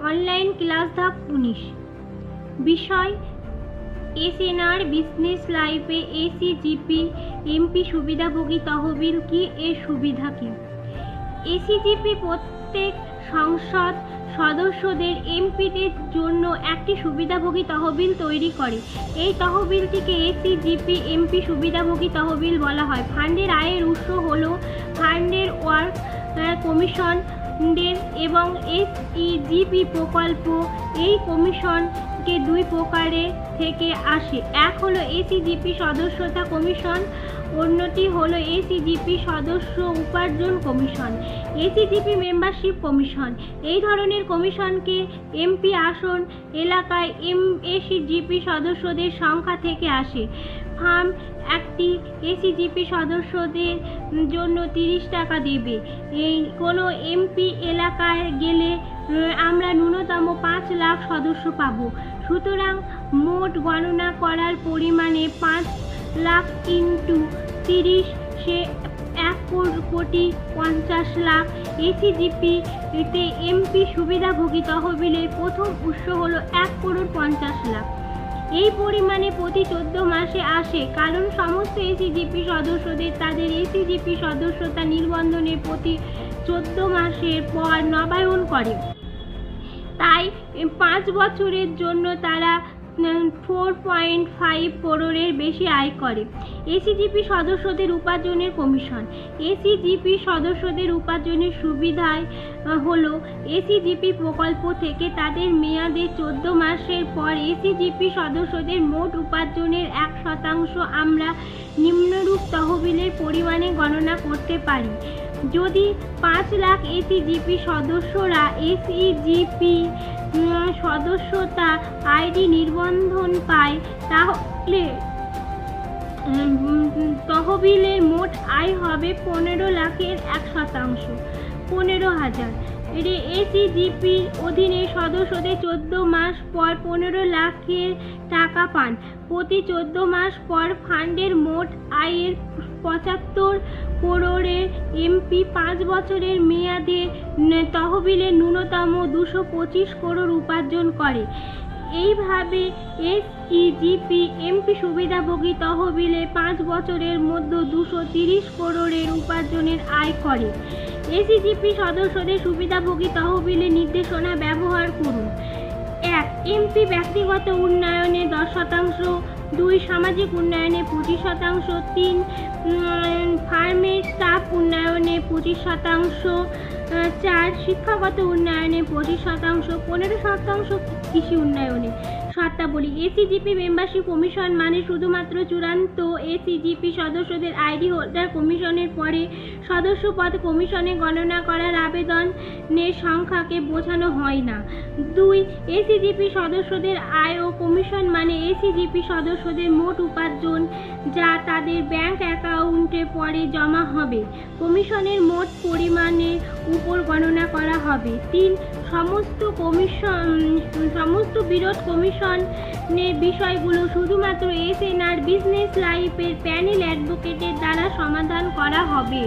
Online class ধাপ 19। বিষয় SNR business লাইফে এসিজিপি এমপি সুবিধাভোগী তহবিল কি, এর সুবিধা কি? এসিজিপি প্রত্যেক সংসদ সদস্যদের এমপিদের জন্য একটি সুবিধাভোগী তহবিল তৈরি করে। এই তহবিলটিকে এসিজিপি এমপি সুবিধাভোগী তহবিল বলা হয়। ফান্ডের আয়ের উৎস হল ফান্ডের ওয়ার্ক কমিশন এবং এসইজিপি প্রকল্প। এই কমিশনকে দুই প্রকারের থেকে আসে। এক হলো এসিজিপি সদস্যতা কমিশন, অন্যটি হলো এসিজিপি সদস্য উপার্জন কমিশন, এসিজিপি মেম্বারশিপ কমিশন। এই ধরনের কমিশনকে এমপি আসন এলাকায় এসিজিপি সদস্যদের সংখ্যা থেকে আসে। ফার্ম একটি এসিজিপি সদস্যদের জন্য 30 টাকা দেবে। এই কোনো এমপি এলাকায় গেলে আমরা ন্যূনতম 5 লাখ সদস্য পাব। সুতরাং মোট গণনা করার পরিমাণে 5 লাখ ইন্টু 30 সে 1,50,00,000। এসিজিপিতে এমপি সুবিধাভোগী তহবিলের প্রথম উৎস হলো 1,50,00,000। এই পরিমাণে প্রতি 14 মাসে আসে, কারণ সমস্ত এসিজিপি সদস্যদের তাদের এসিজিপি সদস্যতা নিবন্ধনের প্রতি 14 মাসের পর নবায়ন করে। তাই 5 বছরের জন্য তারা 4.5 করোড়ের বেশি আয় করে। এসিজিপি সদস্যদের উপার্জনের কমিশন। এসিজিপি সদস্যদের উপার্জনের সুবিধায় হলো এসিজিপি প্রকল্প থেকে তাদের মেয়াদে 14 মাসের পর এসিজিপি সদস্যদের মোট উপার্জনের 1% আমরা নিম্নরূপ তহবিলের পরিমাণে গণনা করতে পারি। যদি 5 লাখ এসিজিপি সদস্যরা এসইজিপি সদস্যতা আইডি নিবন্ধন পায়, তাহলে তহবিলের মোট আয় হবে 15 লাখের 1%, 15,000। এসিজিপির অধীনে সদস্যদের 14 মাস পর 15 লাখের টাকা পান। প্রতি 14 মাস পর ফান্ডের মোট আয়ের 75 করোড়ের এমপি 5 বছরের মেয়াদে তহবিলের ন্যূনতম 225 করোড় উপার্জন করে। এইভাবে এসইজিপি এমপি সুবিধাভোগী তহবিলে 5 বছরের মধ্যে 230 করোড়ের উপার্জনের আয় করে। এসিজিপি সদস্যদের সুবিধাভোগী তহবিলের নির্দেশনা ব্যবহার করুন। 1. এমপি ব্যক্তিগত উন্নয়নে 10%, 2. সামাজিক উন্নয়নে 25%, 3. ফার্মের স্টাফ উন্নয়নে 25%, 4. শিক্ষাগত উন্নয়নে 25%, 15% কৃষি উন্নয়নে। শর্তাবলী। এসিজিপি মেম্বারশিপ কমিশন মানে শুধুমাত্র চূড়ান্ত এসিজিপি সদস্যদের আইডি হোল্ডার। কমিশনের পরে সদস্য পদ কমিশনে গণনা করার আবেদনের সংখ্যাকে বোঝানো হয় না। 2. এসিজিপি সদস্যদের আয় ও কমিশন মানে এসিজিপি সদস্যদের মোট উপার্জন যা তাদের ব্যাংক অ্যাকাউন্টে পরে জমা হবে। কমিশনের মোট পরিমাণের উপর গণনা করা হবে। 3. সমস্ত বিরোধ কমিশনের বিষয়গুলো শুধুমাত্র এসএনআর বিজনেস লাইফের প্যানেল অ্যাডভোকেটের দ্বারা সমাধান করা হবে।